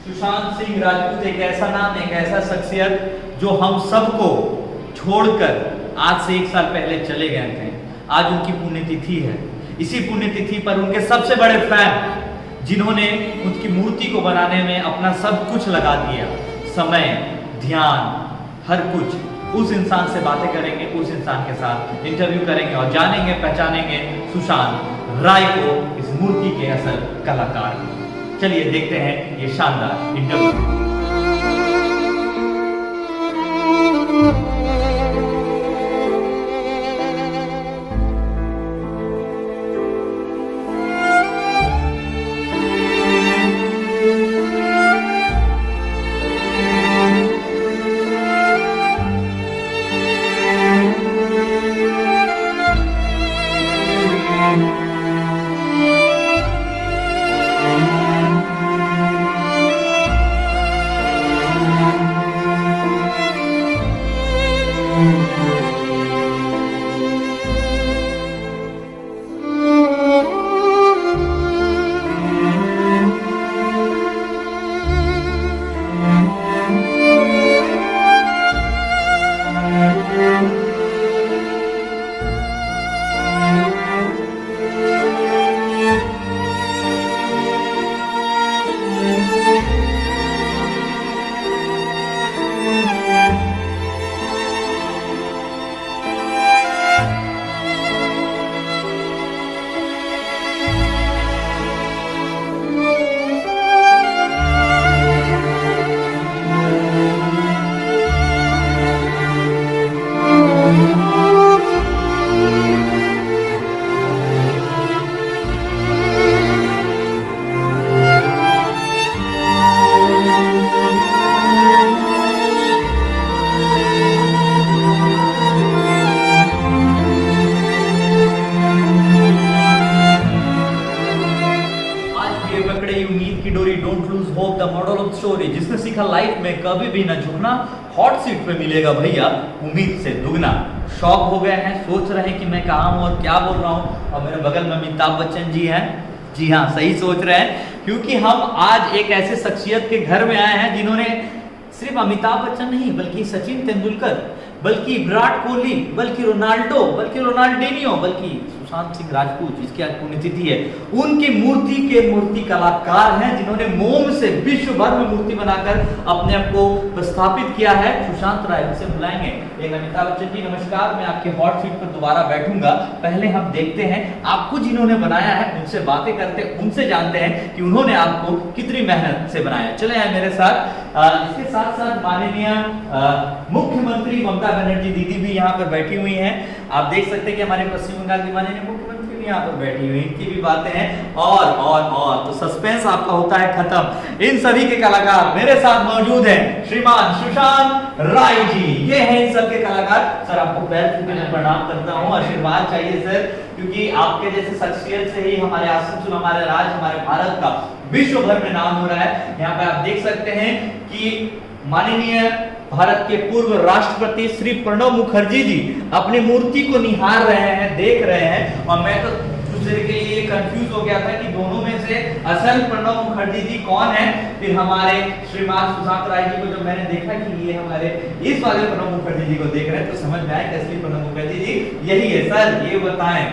सुशांत सिंह राजपूत एक ऐसा नाम, एक ऐसा शख्सियत जो हम सबको छोड़कर आज से 1 साल पहले चले गए थे। आज उनकी पुण्यतिथि है। इसी पुण्यतिथि पर उनके सबसे बड़े फैन, जिन्होंने उनकी मूर्ति को बनाने में अपना सब कुछ लगा दिया, समय, ध्यान, हर कुछ, उस इंसान से बातें करेंगे, उस इंसान के साथ इंटरव्यू करेंगे और जानेंगे, पहचानेंगे सुशांत राय को, इस मूर्ति के असल कलाकार को। चलिए देखते हैं ये शानदार इंटरव्यू। जिसने सीखा लाइफ में कभी भी न झुकना, हॉट सीट पे मिलेगा भैया उम्मीद से दुगना। शौक हो गए हैं, सोच रहे हैं कि मैं कहाँ हूँ और क्या बोल रहा हूँ, और मेरे बगल में अमिताभ बच्चन जी हैं। जी हाँ, सही सोच रहे हैं, क्योंकि हम आज एक ऐसे शख्सियत के घर में आए हैं जिन्होंने सिर्फ अमिताभ बच्चन नहीं, बल्कि सचिन तेंदुलकर, बल्कि विराट कोहली, बल्कि रोनाल्डो, बल्कि रोनाल्डिनियो, बल्कि सुशांत सिंह राजपूत, जिसकी आज पुण्यतिथि है, उनकी मूर्ति के मूर्ति कलाकार हैं, जिन्होंने मोम से विश्व भर में मूर्ति बनाकर अपने आप को प्रस्थापित किया है। सुशांत राय से बुलाएंगे। एक अमिताभ बच्चन जी नमस्कार, मैं आपके हॉट सीट पर दोबारा बैठूंगा। पहले हम देखते हैं आपको जिन्होंने बनाया है, उनसे बातें करते हैं, उनसे जानते हैं कि उन्होंने आपको कितनी मेहनत से बनाया। चले आए मेरे साथ। इसके साथ साथ माननीय मुख्यमंत्री ममता बनर्जी दीदी भी यहाँ पर बैठी हुई हैं। आप देख सकते हैं कि हमारे पश्चिम बंगाल की माननीय मुख्यमंत्री भी यहाँ पर बैठी हुई, इनकी भी बातें हैं। और तो सस्पेंस आपका होता है खत्म। इन सभी के कलाकार मेरे साथ मौजूद हैं, श्रीमान सुशांत राय जी, ये हैं इन सब के कलाकार। सर आपको पैर छू के मैं प्रणाम करता हूँ, आशीर्वाद चाहिए सर, क्योंकि आपके जैसे शख्सियत से ही हमारे आसनसोल, हमारे राज्य, हमारे भारत का विश्व भर में नाम हो रहा है। यहाँ पे आप देख सकते हैं कि माननीय भारत के पूर्व राष्ट्रपति श्री प्रणब मुखर्जी जी अपनी मूर्ति को निहार रहे हैं, देख रहे हैं, और मैं तो कुछ देर के लिए कंफ्यूज हो गया था कि दोनों में से असल प्रणब मुखर्जी जी कौन है। फिर हमारे श्रीमान सुशांत राय जी को जब मैंने देखा कि ये हमारे इस वाले प्रणब मुखर्जी जी को देख रहे हैं, तो समझ में आया कि असली प्रणब मुखर्जी जी यही है। सर ये बताएं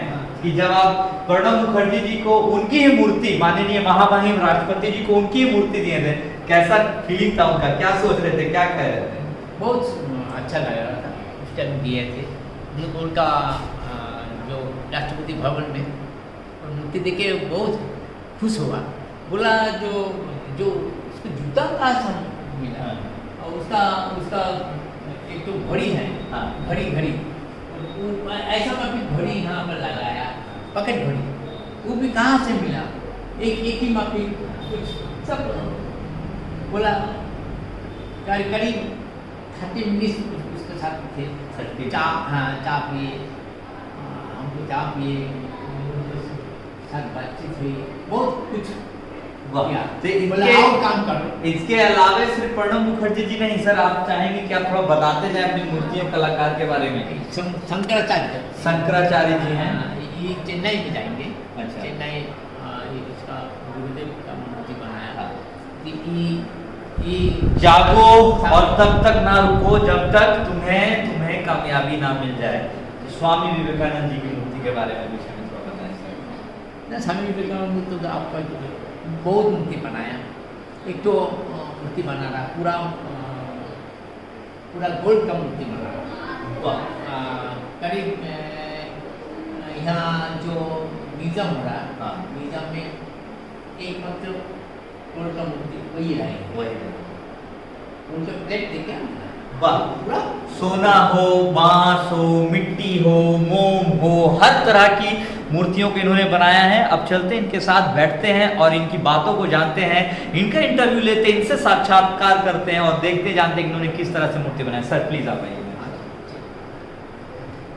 कि जब आप प्रणब मुखर्जी जी को उनकी ही मूर्ति, माननीय महामहिम राष्ट्रपति जी को उनकी ही मूर्ति दिए थे, कैसा फीलिंग था उनका, क्या सोच रहे थे, क्या कह रहे थे? बहुत अच्छा लग रहा था उस टाइम दिए थे उनको। उनका जो राष्ट्रपति भवन में मूर्ति देख के बहुत खुश हुआ। बोला जो उसका जूता कहाँ से मिला, और उसका एक तो घड़ी है, घड़ी ऐसा घड़ी यहाँ पर लगाया, पॉकेट घड़ी, वो भी कहाँ से मिला, एक ही मापी कुछ सब। बोला करीब 30 मिनट उसके साथ थे। चा पिए, हमको चा पिए, साथ बातचीत हुई, बहुत कुछ। काम करो। इसके अलावा सिर्फ प्रणब मुखर्जी जी नहीं सर, आप चाहेंगे कि आप थोड़ा बताते जाए अपनी मूर्तियों कलाकार के बारे में? शंकराचार्य जी हैं, ये चेन्नई में जाएंगे। अच्छा। चेन्नई इसका गुरुदेव का मूर्ति बनाया। ये जागो और तब तक ना रुको जब तक तुम्हें कामयाबी ना मिल जाए। तो स्वामी विवेकानंद जी की मूर्ति के बारे में विषय में थोड़ा बताएं सर। ना स्वामी विवेकानंद तो आपका बहुत मूर्ति बनाया। एक तो मूर्ति बना रहा पूरा गोल्ड का मूर्ति बना रहा, करीब यहाँ जो म्यूजियम हो रहा, म्यूजियम में एक मतलब गोल्ड का मूर्ति वही रहेगा, उनके प्लेट देखे पूरा सोना हो, बांस हो, मिट्टी हो, मोम हो, हर तरह की मूर्तियों को इन्होंने बनाया है। अब चलते हैं इनके साथ, बैठते हैं और इनकी बातों को जानते हैं, इनका इंटरव्यू लेते हैं, इनसे साक्षात्कार करते हैं और देखते जानते हैं कि इन्होंने किस तरह से मूर्ति बनाई। सर प्लीज आप आइए।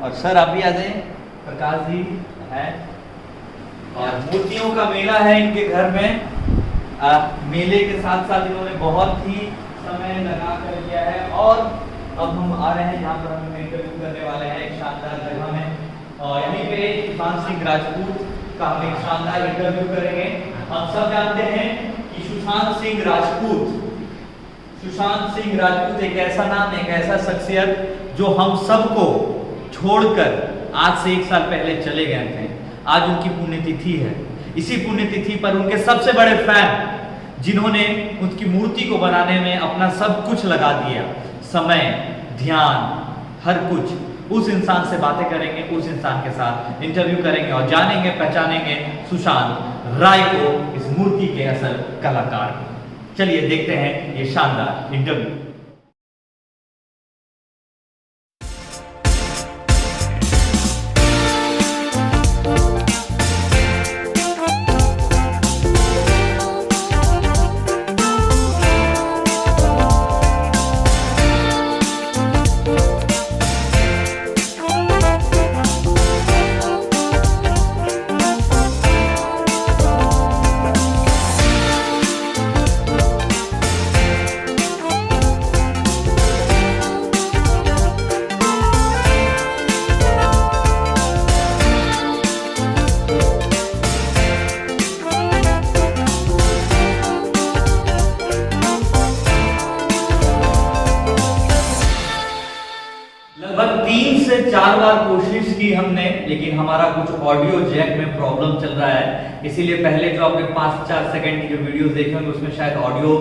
और सर आप भी आ जाइए, प्रकाश जी है। और मूर्तियों का मेला है इनके घर में। मेले के साथ साथ इन्होंने बहुत ही समय लगा कर लिया है। और अब हम आ रहे हैं जहाँ पर हम इंटरव्यू करने वाले हैं एक शानदार जगह में, और यहीं पे सुशांत सिंह राजपूत का हम एक शानदार इंटरव्यू करेंगे। हम सब जानते हैं कि सुशांत सिंह राजपूत एक ऐसा नाम, एक ऐसा शख्सियत जो हम सबको छोड़कर आज से 1 साल पहले चले गए थे। आज उनकी पुण्यतिथि है। इसी पुण्यतिथि पर उनके सबसे बड़े फैन, जिन्होंने उनकी मूर्ति को बनाने में अपना सब कुछ लगा दिया, समय, ध्यान, हर कुछ, उस इंसान से बातें करेंगे, उस इंसान के साथ इंटरव्यू करेंगे और जानेंगे, पहचानेंगे सुशांत राय को, इस मूर्ति के असल कलाकार को। चलिए देखते हैं ये शानदार इंटरव्यू। लगभग 3 से 4 बार कोशिश की हमने, लेकिन हमारा कुछ ऑडियो जैक में प्रॉब्लम चल रहा है। इसीलिए पहले जो आपने 5-4 सेकंड की जो वीडियोस देखे होंगे उसमें शायद ऑडियो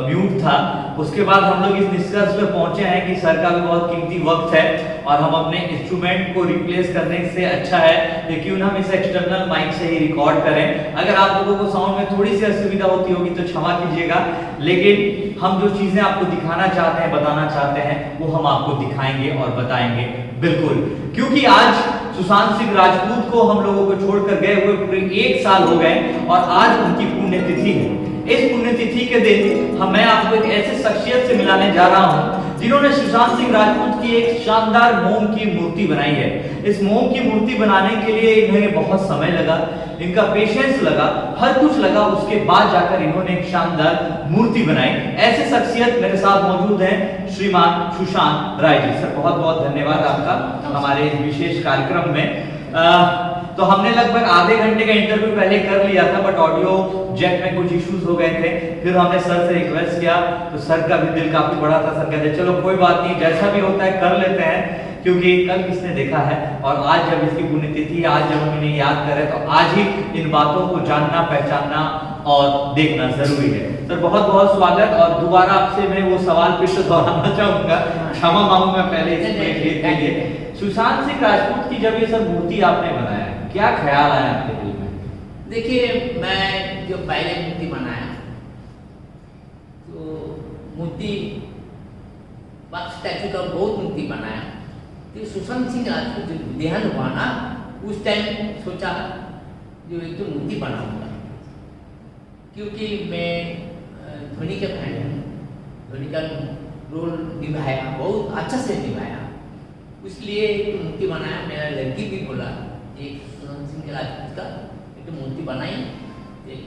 म्यूट था। उसके बाद हम लोग इस निष्कर्ष पे पहुंचे हैं कि सर का भी बहुत कीमती वक्त है और हम अपने इंस्ट्रूमेंट को रिप्लेस करने से अच्छा है कि क्यों ना हम इसे एक्सटर्नल माइक से ही रिकॉर्ड करें। अगर आप लोगों को साउंड में थोड़ी सी असुविधा होती होगी तो क्षमा कीजिएगा, लेकिन हम जो चीजें आपको दिखाना चाहते हैं, बताना चाहते हैं, वो हम आपको दिखाएंगे और बताएंगे बिल्कुल। क्योंकि आज सुशांत सिंह राजपूत को हम लोगों को छोड़कर गए हुए पूरे 1 साल हो गए और आज उनकी पुण्यतिथि है। इस पुण्यतिथि के दिन मैं आपको एक ऐसे शख्सियत से मिलाने जा रहा हूं जिन्होंने सुशांत सिंह राजपूत की एक शानदार मोम की मूर्ति बनाई है। इस मोम की मूर्ति बनाने के लिए इन्हें बहुत समय लगा, इनका पेशेंस लगा, हर कुछ लगा। उसके बाद जाकर इन्होंने एक शानदार मूर्ति बनाई। ऐसे शख्सियत मेरे साथ मौजूद हैं श्रीमान सुशांत राय जी। सर बहुत बहुत धन्यवाद आपका हमारे इस विशेष कार्यक्रम में। तो हमने लगभग आधे घंटे का इंटरव्यू पहले कर लिया था, बट ऑडियो जैक में कुछ इश्यूज हो गए थे। फिर हमने सर से रिक्वेस्ट किया तो सर का भी दिल काफी बड़ा था। सर कहते चलो कोई बात नहीं, जैसा भी होता है कर लेते हैं, क्योंकि कल किसने देखा है और आज जब इसकी पुण्यतिथि, आज जब हम इन्हें याद करें तो आज ही इन बातों को जानना, पहचानना और देखना जरूरी है। सर बहुत बहुत स्वागत। और दोबारा आपसे मैं वो सवाल फिर से दोहराना चाहूंगा, क्षमा मांगूंगा पहले इसके लिए। सुशांत सिंह राजपूत की जब ये सब मूर्ति आपने बनाया, क्या ख्याल आया आपके दिल में? देखिए, मैं जो पहले मूर्ति बनाया तो मूर्ति स्टैचू का बहुत मूर्ति बनाया। तो सुशांत सिंह राजपूत जो देहांत हुआ ना, उस टाइम सोचा जो एक तो मूर्ति बनाऊंगा, क्योंकि मैं धोनी के फैन हूँ। धोनी का रोल निभाया, बहुत अच्छा से निभाया, इसलिए एक मूर्ति बनाया। मेरा लड़की भी बोला एक सुशांत सिंह राजपूत का एक मूर्ति बनाई,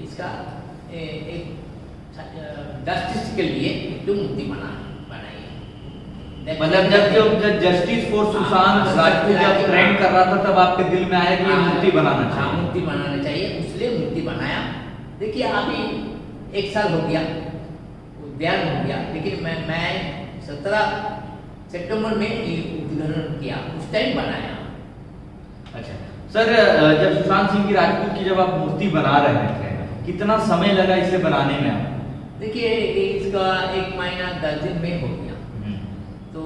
इसका एक जस्टिस के लिए एक मूर्ति बनाई। मतलब जब जस्टिस फॉर सुशांत राजपूत जब ट्रेंड कर रहा था तब आपके दिल में आया कि ये मूर्ति बनाना चाहिए। मूर्ति बनाना चाहिए, इसलिए मूर्ति बनाया। देखिए अभी 1 साल हो गया, बयान हो गया, लेकिन मैं 17 सितंबर में ये उद्घाटन किया, उस टाइम बनाया। अच्छा सर, जब सुशांत सिंह की राजपूत की जब आप मूर्ति बना रहे थे, कितना समय लगा इसे बनाने में आपको? देखिए इसका 1 महीना 10 दिन में हो गया। तो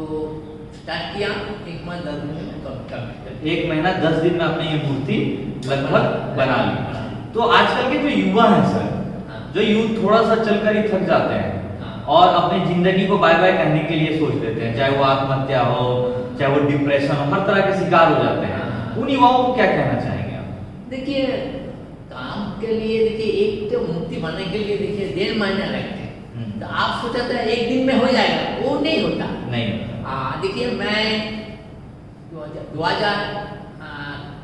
स्टार्ट किया 1 महीना 10 दिन में कम 1 महीना 10 दिन में आपने ये मूर्ति लगभग बना ली। तो आजकल के जो युवा हैं सर, जो यूथ थोड़ा सा चलकर ही थक जाते हैं और अपनी जिंदगी को बाय बाय कहने के लिए सोच लेते हैं, चाहे वो आत्महत्या हो, चाहे वो डिप्रेशन हो, हर तरह के शिकार हो जाते हैं। उन युवाओं को क्या कहना चाहेंगे आप? देखिए काम के लिए, देखिए एक तो मूर्ति बनने के लिए देखिए 1.5 महीना लगते हैं। तो आप सोचा था 1 दिन में हो जाएगा, वो नहीं होता। नहीं। देखिए मैं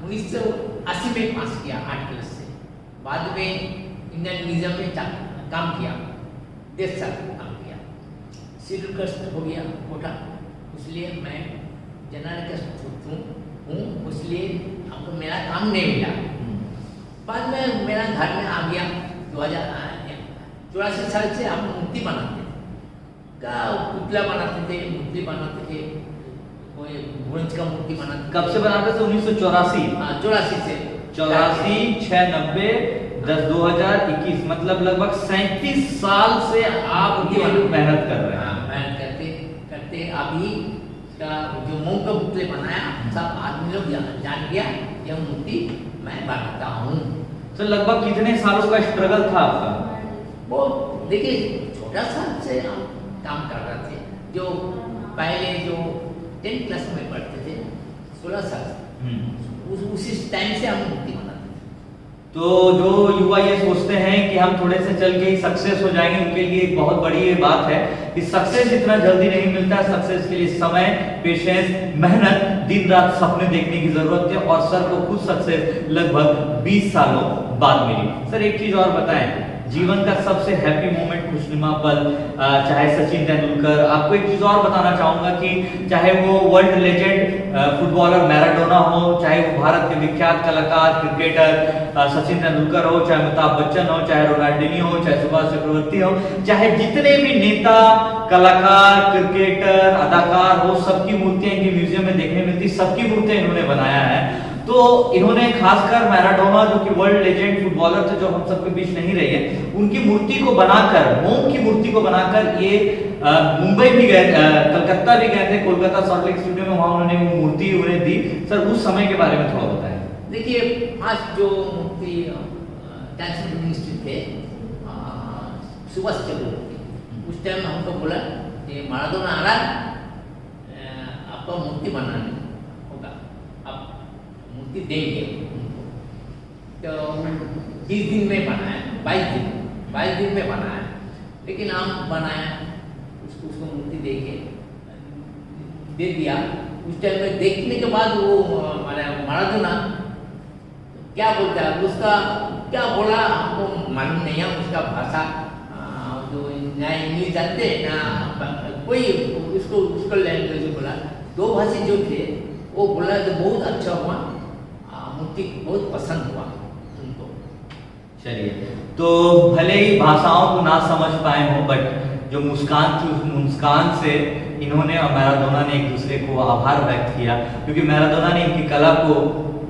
1980 में पास किया 8 क्लास से, बाद में इंडियन म्यूजियम में काम किया, 10 साल काम किया, शेड्यूल कास्ट हो गया कोटा, इसलिए मैं जनरल कास्ट हूँ, इसलिए हमको मेरा काम नहीं मिला। बाद में मेरा घर में आ गया 2084 साल से हम मूर्ति बनाते थे, पुतला बनाते थे, मूर्ति बनाते थे, कोई ब्रोंज का मूर्ति बनाते। कब से बनाते थे? 1984? 84 से 84, 6, 90, 10, 2021, मतलब लगभग 37 साल से आप मेहनत कर रहे हैं। मेहनत करते अभी का जो मूंग का पुतले बनाया, सब आदमी लोग जान गया यह मूर्ति मैं बनाता हूँ। तो लगभग कितने सालों का स्ट्रगल था आपका? वो देखिए छोटा सा से हम काम कर रहे थे, जो पहले जो 10 क्लास में पढ़ते थे 16 साल, उसी टाइम से हम मूर्ति बनाते थे। तो जो युवा ये सोचते हैं कि हम थोड़े से चल के ही सक्सेस हो जाएंगे, उनके लिए एक बहुत बड़ी ये बात है कि सक्सेस इतना जल्दी नहीं मिलता। सक्सेस के लिए समय, पेशेंस, मेहनत, दिन रात सपने देखने की जरूरत है, और सर को खुद सक्सेस लगभग 20 सालों बाद मिली। सर एक चीज और बताएं, जीवन का सबसे हैप्पी मोमेंट, खुशनुमा पल, चाहे सचिन तेंदुलकर, आपको एक चीज और बताना चाहूंगा कि चाहे वो वर्ल्ड लेजेंड फुटबॉलर मैराडोना हो, चाहे वो भारत के विख्यात कलाकार क्रिकेटर सचिन तेंदुलकर हो, चाहे अमिताभ बच्चन हो, चाहे रोनाल्डिनी हो, चाहे सुभाष चक्रवर्ती हो, चाहे जितने भी नेता, कलाकार, क्रिकेटर, अदाकार हो, सबकी मूर्तियां इनके म्यूजियम में देखने मिलती, सबकी मूर्तियां इन्होंने बनाया है। तो इन्होंने खासकर मैराडोना जो कि वर्ल्ड लेजेंड फुटबॉलर थे, जो हम सबके बीच नहीं रहे हैं, उनकी मूर्ति को बनाकर, मोम की मूर्ति को बनाकर ये मुंबई भी गए, कलकत्ता भी गए थे, कोलकाता सॉल्ट लेक स्टूडियो में, वहां उन्होंने वो मूर्ति उन्हें दी। सर उस समय के बारे में थोड़ा बताएं। देखिए आज जो मूर्ति ट्रांसपोर्ट मिनिस्ट्री थे सुभाष चक्रवर्ती, उस टाइम हमको बोला कि मैराडोना आ रहा, आपका मूर्ति बनाने होगा, आप मूर्ति देंगे उनको। तो 20 दिन में बनाया, 22 दिन में बनाया, लेकिन हम बनाया, उसको मूर्ति दे दिया। उस टाइम में देखने के बाद वो मैराडोना क्या बोलता है, उसका क्या बोला हमको मालूम नहीं है, उसका भाषा जो ना इंग्लिश जानते ना कोई, उसको लैंग्वेज बोला। 2 भाषी जो थे वो बोला तो बहुत अच्छा हुआ, मूर्ति बहुत पसंद हुआ उनको। चलिए, तो भले ही भाषाओं को ना समझ पाए हो, बट जो मुस्कान थी, उस मुस्कान से इन्होंने और मैराडोना ने एक दूसरे को आभार व्यक्त किया, क्योंकि मैराडोना ने इनकी कला को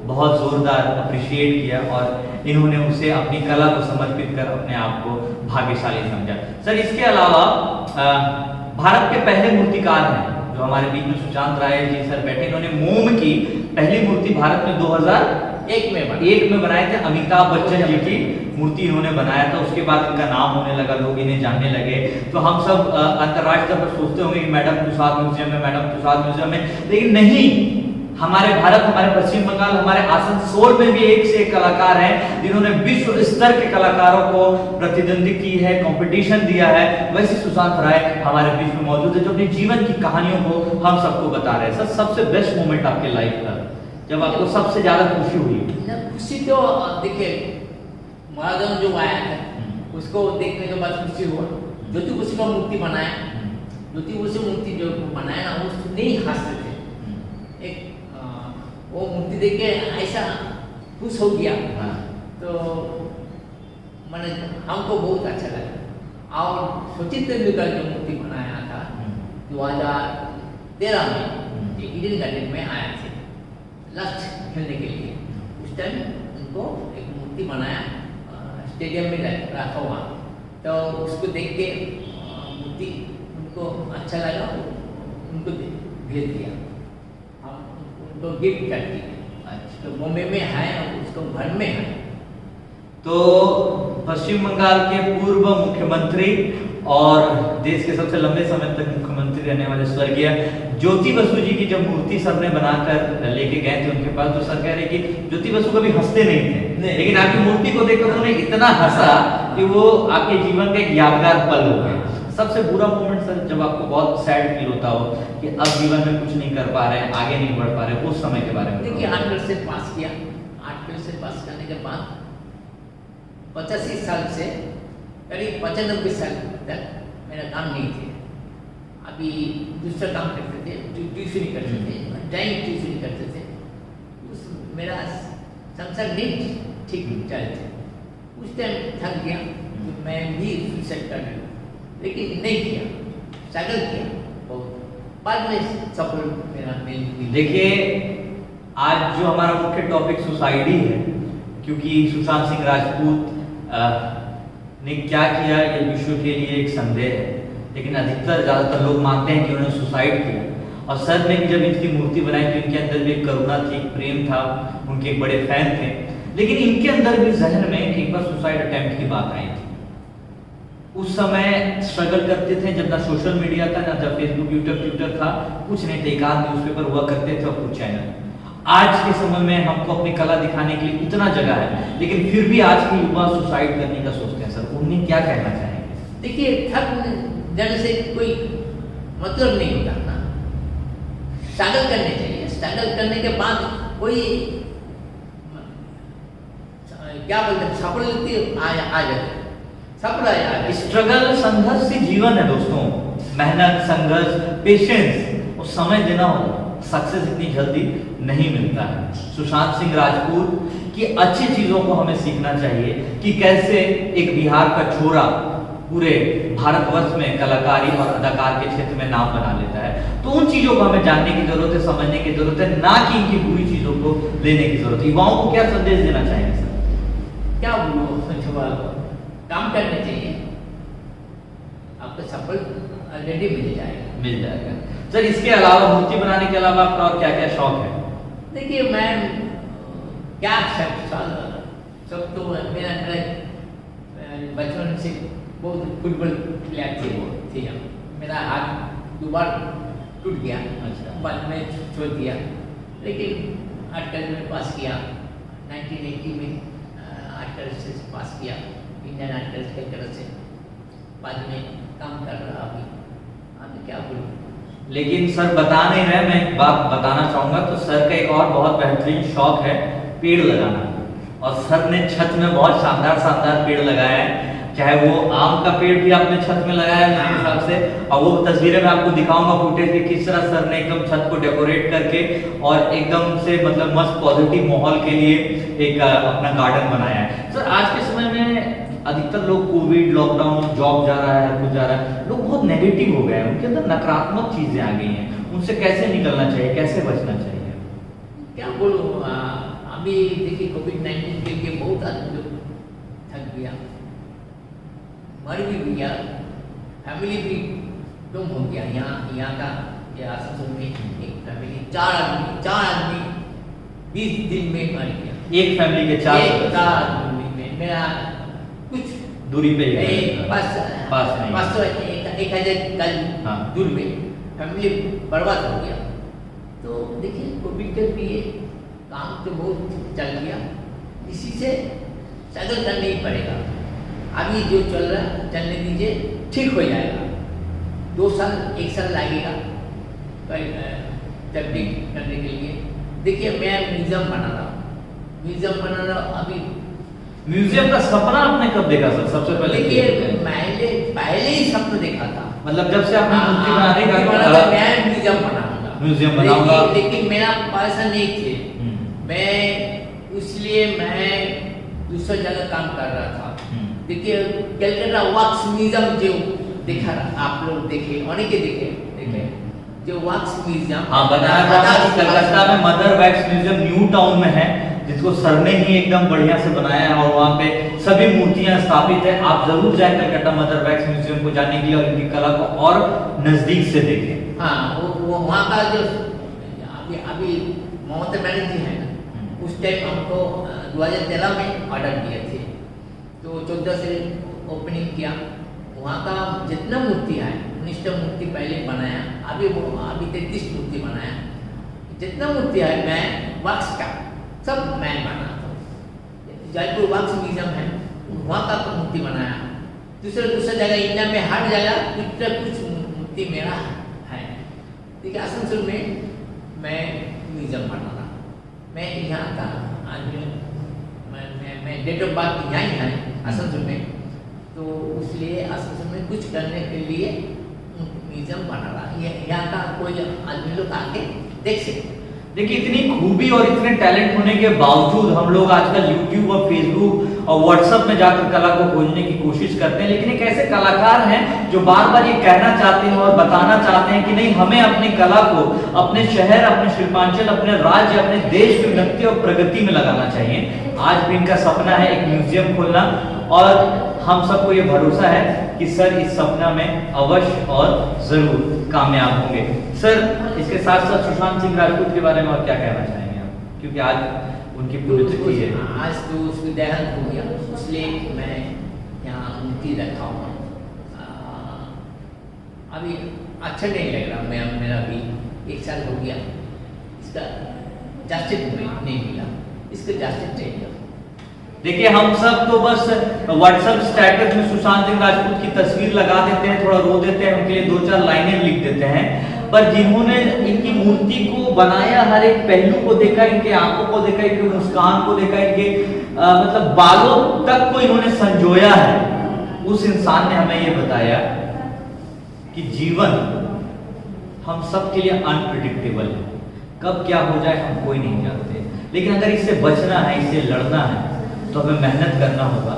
बहुत जोरदार अप्रिशिएट किया और इन्होंने उसे अपनी कला को समर्पित कर अपने आप को भाग्यशाली समझा। सर इसके अलावा भारत के पहले मूर्तिकार हैं जो हमारे बीच में सुशांत राय जी सर बैठे, इन्होंने मोम की पहली मूर्ति भारत में 2001 में बनाए थे। अमिताभ बच्चन जी की मूर्ति इन्होंने बनाया था, उसके बाद इनका नाम होने लगा, लोग इन्हें जानने लगे। तो हम सब अंतर्राष्ट्रीय पर सोचते होंगे कि मैडम तुषार म्यूजियम में, मैडम तुषार म्यूजियम में, लेकिन नहीं, हमारे भारत, हमारे पश्चिम बंगाल, हमारे आसनसोल में भी एक से एक कलाकार हैं जिन्होंने विश्व स्तर के कलाकारों को प्रतिद्वंदी की है, कंपटीशन दिया है। वैसे सुशांत राय हमारे बीच में मौजूद है जो अपने जीवन की कहानियों को हम सबको बता रहे हैं। सर सबसे बेस्ट मोमेंट आपके लाइफ का, जब आपको सबसे ज्यादा खुशी हुई? खुशी तो देखिए मैराडोना जो आया है उसको देखने के बाद खुशी हुआ। ज्योति बसु का मूर्ति बनाया, ज्योति बसु मूर्ति जो बनाया ना, वो नहीं हंसते थे, एक वो मूर्ति देख के ऐसा खुश हो गया। तो मैंने हमको बहुत अच्छा लगा। और सचिन तेंदुलकर जो मूर्ति बनाया था 2013 में ईडन गार्डन में आया थे लास्ट खेलने के लिए। उस टाइम उनको एक मूर्ति बनाया, स्टेडियम में रखा हुआ, तो उसको देख के मूर्ति उनको अच्छा लगा, उनको भेज दिया, उनको गिफ्ट कर दिया। तो बॉम्बे में है, उसको घर में है। तो पश्चिम बंगाल के पूर्व मुख्यमंत्री और देश के सबसे लंबे समय तक मुख्यमंत्री रहने वाले स्वर्गीय ज्योति बसु जी की जब मूर्ति सर ने बनाकर लेके गए थे उनके पास, तो सर कह रहे कि ज्योति बसु कभी हंसते नहीं थे, लेकिन आपकी मूर्ति को देखकर उन्होंने इतना हंसा कि वो आपके जीवन का एक यादगार पल हो गया। सबसे बुरा मोमेंट सर जब आपको बहुत सैड फील होता हो कि अब जीवन में कुछ नहीं कर पा रहे हैं, आगे नहीं बढ़ पा रहे, उस समय के बारे में? देखिए 8 क्लास से पास किया, 8 क्लास से पास करने के बाद 85 साल से करीब 95 साल तक मेरा काम नहीं थे। अभी दूसरा काम करते थे, ट्यूशन करते थे, ड्राइंग ट्यूशन करते थे, उस मेरा संसार नहीं ठीक चल थे। उस टाइम थक गया तो मैं भी सुसाइड कर लूँ, लेकिन नहीं किया, स्ट्रगल किया बहुत, बाद में सफल मेरा मिल। देखिए आज जो हमारा मुख्य टॉपिक सुसाइड ही है, क्योंकि सुशांत सिंह राजपूत ने क्या किया ये विश्व के लिए एक संदेह है, लेकिन ज़्यादातर लोग मानते हैं कि उन्होंने सुसाइड किया। और सर ने भी जब इनकी मूर्ति बनाई तो इनके अंदर भी एक करुणा थी, प्रेम था, उनके एक बड़े फैन थे, लेकिन इनके अंदर भी जहन में एक बार सुसाइड अटेम्प्ट की बात आई थी। उस समय स्ट्रगल करते थे जब ना सोशल मीडिया था, ना जब फेसबुक ट्विटर था, कुछ नहीं थे, एक आध न्यूज़पेपर हुआ करते थे और कुछ चैनल। आज के समय में हमको अपनी कला दिखाने के लिए इतना जगह है, लेकिन फिर भी आज के युवा सुसाइड करने का सोचते हैं। सर उन्हें क्या कहना चाहेंगे? देखिए थक जाने से कोई मतलब नहीं होता ना, स्ट्रगल करने चाहिए, स्ट्रगल करने के बाद कोई क्या बोलते हैं सफलता आ जाती, सफल आ जाती। स्ट्रगल संघर्ष से जीवन है दोस्तों, मेहनत, संघर्ष, पेशेंस और समय देना हो, सक्सेस इतनी जल्दी नहीं मिलता है। सुशांत सिंह राजपूत की अच्छी चीजों को हमें सीखना चाहिए कि कैसे एक बिहार का छोरा पूरे भारतवर्ष में कलाकारी और अदाकार के क्षेत्र में नाम बना लेता है। तो उन चीजों को हमें जानने की जरूरत है, समझने की जरूरत है, ना कि इनकी बुरी चीजों को लेने की जरूरत है। युवाओं को क्या संदेश देना चाहेंगे सर? क्या बोलो, काम करने चाहिए, आपको सफल ऑलरेडी मिल जाएगा। सर इसके अलावा, मूर्ति बनाने के अलावा आपका और क्या क्या शौक है? देखिए मैं क्या सब तो मेरा बचपन से बहुत फुटबॉल प्लेयर थे हम। मेरा हाथ 2 बार टूट गया, अच्छा। बाद में छोड़ दिया, लेकिन 8 क्लास में पास किया, 1980 में 8 क्लास से पास किया, इंडियन आर्ट क्लास की तरफ से। बाद में काम कर रहा अभी क्या बोलूँ। लेकिन सर बता नहीं रहे, मैं एक बात बताना चाहूंगा। तो सर का एक और बहुत बेहतरीन शौक है पेड़ लगाना, और सर ने छत में बहुत शानदार पेड़ लगाया है। चाहे वो आम का पेड़ भी आपने छत में लगाया है मेरे हिसाब से, और वो तस्वीरें मैं आपको दिखाऊंगा फुटेज के, किस तरह सर ने एकदम छत को डेकोरेट करके और एकदम से मतलब मस्त पॉजिटिव माहौल के लिए एक अपना गार्डन बनाया है। सर आज के समय में अधिकतर लोग कोविड, लॉकडाउन, जॉब जा रहा है, कुछ जा रहा है, लोग बहुत नेगेटिव हो गए हैं, उनके अंदर नकारात्मक चीजें आ गई हैं। उनसे कैसे निकलना चाहिए, कैसे बचना चाहिए? क्या बोलूँ, अभी देखिए कोविड-19 के लिए बहुत आदमी लोग थक गया, मर भी गया, फैमिली भी कम हो गया। यहाँ का आसनसोल में एक फैमिली 4 आदमी 20 दिन में मर गया। एक फैमिली के 4 आदमी में मेरा कुछ दूरी पे पास तो 1000 गज दूर में फैमिली बर्बाद हो गया। तो देखिए कोविड के लिए काम तो बहुत चल गया, इसी से स्ट्रगल करना ही पड़ेगा। अभी जो चल रहा है चलने दीजिए, ठीक हो जाएगा। 2 साल 1 साल लगेगा तब्दील करने के लिए। देखिए मैं म्यूजियम बना रहा हूँ अभी। म्यूजियम का सपना आपने कब देखा सर? सबसे पहले देखिए पहले ही सपना देखा था, मतलब जब से आपने मूर्ति बनाने का मैं म्यूजियम बनाऊंगा, लेकिन मेरा पैसा नहीं थे, मैं इसलिए मैं दूसरा जगह काम कर रहा था। देखिए कैलकाटा वॉक्स म्यूजियम जो देखा आप लोग देखे अनेके देखे जो वॉक्स म्यूजियम हाँ बताया था कि कलकत्ता में mother wax museum new town में है, जिसको सर ने ही एकदम बढ़िया से बनाया है और वहाँ पे सभी मूर्तियां स्थापित है। आप जरूर जाएं कलकत्ता मदर वैक्स म्यूजियम को जाने के लिए और इनकी कला को और नजदीक से देखें। हाँ वो वहाँ का जो अभी ममता बनर्जी है उस टाइम हमको 2013 में ऑर्डर दिए थे, तो 14 से ओपनिंग किया। वहाँ का जितना मूर्ति है 19 मूर्ति पहले बनाया, अभी 33 मूर्ति बनाया। जितना मूर्ति है मैं वॉक्स का सब मैं बनाता हूँ। जयपुर वॉक्स म्यूजियम है वहाँ का मूर्ति बनाया। दूसरा जगह इंडिया में हर जगह कुछ मूर्ति मेरा है। देखिए आसनसोल में मैं म्यूजियम बना रहा, मैं यहाँ का आज मैं डेट ऑफ बर्थ यहाँ ही है आसनसोल में, तो इसलिए आसनसोल में कुछ करने के लिए म्यूजियम बना रहा। यहाँ का कोई आदमी लोग आके देख सकते। देखिए इतनी खूबी और इतने टैलेंट होने के बावजूद हम लोग आजकल YouTube और Facebook और WhatsApp में जाकर कला को खोजने की कोशिश करते हैं, लेकिन एक ऐसे कलाकार हैं जो बार बार ये कहना चाहते हैं और बताना चाहते हैं कि नहीं, हमें अपनी कला को अपने शहर, अपने शिल्पांचल, अपने राज्य, अपने देश की उन्नति और प्रगति में लगाना चाहिए। आज भी इनका सपना है एक म्यूजियम खोलना और हम सबको ये भरोसा है कि सर इस सपना में अवश्य और जरूर कामयाब होंगे। सर इसके साथ साथ सुशांत सिंह राजपूत के बारे में और क्या कहना चाहेंगे आप, क्योंकि आज उनकी पुण्यतिथि है। आज तो उसकी देहांत हो गया, इसलिए मैं यहाँ मूर्ति रखा हूँ। अभी अच्छा नहीं लग रहा, मेरा भी 1 साल हो गया, इसका जस्टिस नहीं मिला, इसका जस्टिस चाहिए। देखिए हम सब तो बस व्हाट्सएप स्टेटस में सुशांत सिंह राजपूत की तस्वीर लगा देते हैं, थोड़ा रो देते हैं, उनके लिए 2-4 लाइनें लिख देते हैं, पर जिन्होंने इनकी मूर्ति को बनाया, हर एक पहलू को देखा, इनके आंखों को देखा, इनकी मुस्कान को देखा, इनके मतलब बालों तक को इन्होंने संजोया है, उस इंसान ने हमें ये बताया कि जीवन हम सब के लिए अनप्रिडिक्टेबल है, कब क्या हो जाए हम कोई नहीं जानते, लेकिन अगर इससे बचना है, इससे लड़ना है तो हमें मेहनत करना होगा,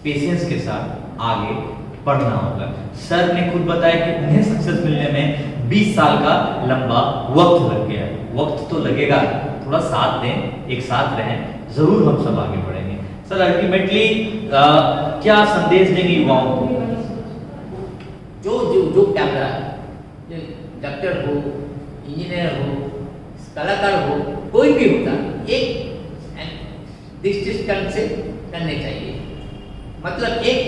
पेशेंस के साथ आगे बढ़ना होगा। सर ने खुद बताया कि उन्हें सक्सेस मिलने में 20 साल का लंबा वक्त लग गया। वक्त तो लगेगा, थोड़ा साथ दें, एक साथ रहें, जरूर हम सब आगे बढ़ेंगे। सर अल्टीमेटली क्या संदेश देंगे युवाओं को? जो कैमरा, डॉक्टर हो, इंजीनियर हो, कलाकार हो, कोई भी होता, एक दृष्टिकोण से करने चाहिए, मतलब एक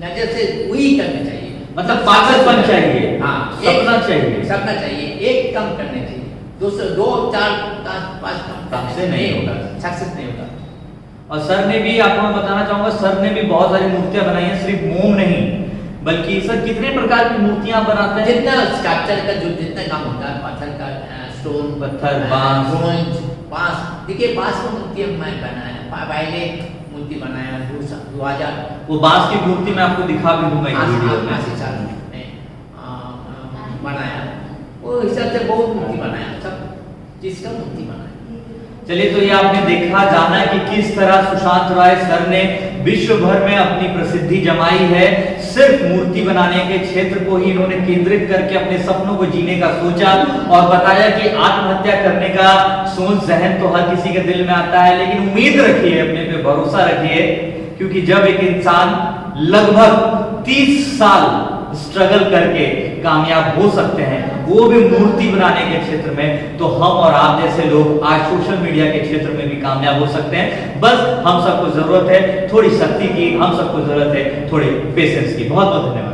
नजर से वही करना चाहिए, मतलब पागलपन चाहिए, हाँ सपना चाहिए, एक कम करने चाहिए, 2 4 5 कम से नहीं होगा, सक्सेस नहीं होगा। और सर ने भी, आपको मैं बताना चाहूंगा, सर ने भी बहुत सारी मूर्तियां बनाई हैं, सिर्फ मोम नहीं, बल्कि सर कितने प्रकार की मूर्तियां बनाते हैं? जितना स्कल्पचर का जो जितना काम होता है, पत्थर का, स्टोन, पत्थर, बांस, देखिए बांस की मूर्ति मैं बनाया, पहले मूर्ति बनाया 2000, वो बांस की मूर्ति मैं आपको दिखा भी दूंगा इस वीडियो में। 80 साल में बनाया, वो हिसाब से बहुत मूर्ति बनाया, सब चीज का मूर्ति बनाया। चलिए तो ये आपने देखा, जाना कि किस तरह सुशांत राय सर ने विश्व भर में अपनी प्रसिद्धि जमाई है। सिर्फ मूर्ति बनाने के क्षेत्र को ही इन्होंने केंद्रित करके अपने सपनों को जीने का सोचा और बताया कि आत्महत्या करने का सोच जहन तो हर किसी के दिल में आता है, लेकिन उम्मीद रखिए, अपने पे भरोसा रखिए, क्योंकि जब एक इंसान लगभग 30 साल स्ट्रगल करके कामयाब हो सकते हैं, वो भी मूर्ति बनाने के क्षेत्र में, तो हम और आप जैसे लोग आज सोशल मीडिया के क्षेत्र में भी कामयाब हो सकते हैं। बस हम सबको जरूरत है थोड़ी शक्ति की, हम सबको जरूरत है थोड़ी पेशेंस की। बहुत बहुत धन्यवाद।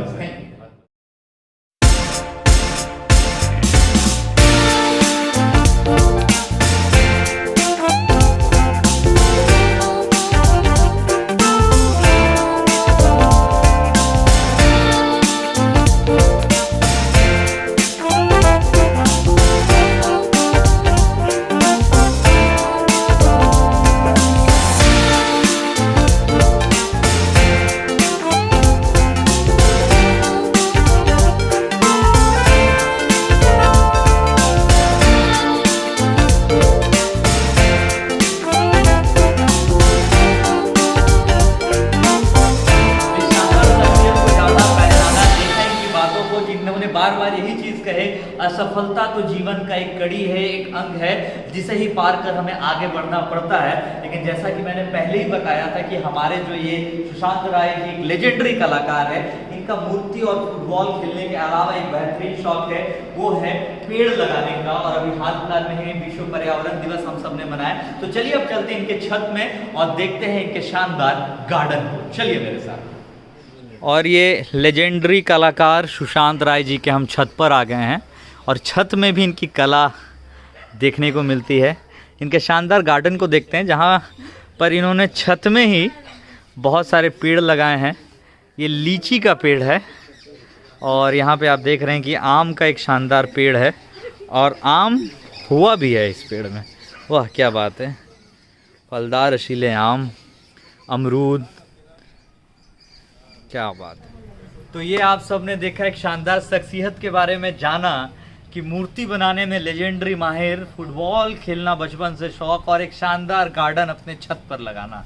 जिन्होंने बार बार यही चीज़ कहे, असफलता तो जीवन का एक कड़ी है, एक अंग है जिसे ही पार कर हमें आगे बढ़ना पड़ता है। लेकिन जैसा कि मैंने पहले ही बताया था कि हमारे जो ये सुशांत राय जी एक लेजेंडरी कलाकार है, इनका मूर्ति और फुटबॉल खेलने के अलावा एक बेहतरीन शौक है, वो है पेड़ लगाने का। और अभी हाल फिलहाल में ही विश्व पर्यावरण दिवस हम सब ने मनाया। तो चलिए अब चलते हैं इनके छत में और देखते हैं इनके शानदार गार्डन को। चलिए मेरे साथ। और ये लेजेंडरी कलाकार सुशांत राय जी के हम छत पर आ गए हैं और छत में भी इनकी कला देखने को मिलती है। इनके शानदार गार्डन को देखते हैं जहाँ पर इन्होंने छत में ही बहुत सारे पेड़ लगाए हैं। ये लीची का पेड़ है और यहाँ पे आप देख रहे हैं कि आम का एक शानदार पेड़ है और आम हुआ भी है इस पेड़ में। वाह क्या बात है, फलदार रसीले आम, अमरूद, क्या बात है। तो ये आप सब ने देखा एक शानदार शख्सियत के बारे में जाना कि मूर्ति बनाने में लेजेंडरी माहिर, फुटबॉल खेलना बचपन से शौक और एक शानदार गार्डन अपने छत पर लगाना।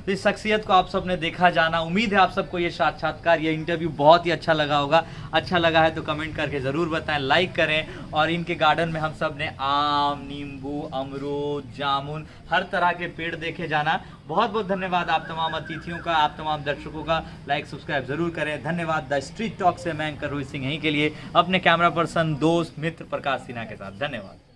तो इस शख्सियत को आप सब ने देखा जाना। उम्मीद है आप सबको ये साक्षात्कार, ये इंटरव्यू बहुत ही अच्छा लगा होगा। अच्छा लगा है तो कमेंट करके ज़रूर बताएं, लाइक करें। और इनके गार्डन में हम सब ने आम, नींबू, अमरूद, जामुन, हर तरह के पेड़ देखे जाना। बहुत बहुत धन्यवाद आप तमाम अतिथियों का, आप तमाम दर्शकों का। लाइक सब्सक्राइब ज़रूर करें। धन्यवाद। द स्ट्रीट टॉक से मैं एंकर रोहित सिंह यहीं के लिए अपने कैमरा पर्सन, दोस्त, मित्र प्रकाश सिन्हा के साथ। धन्यवाद।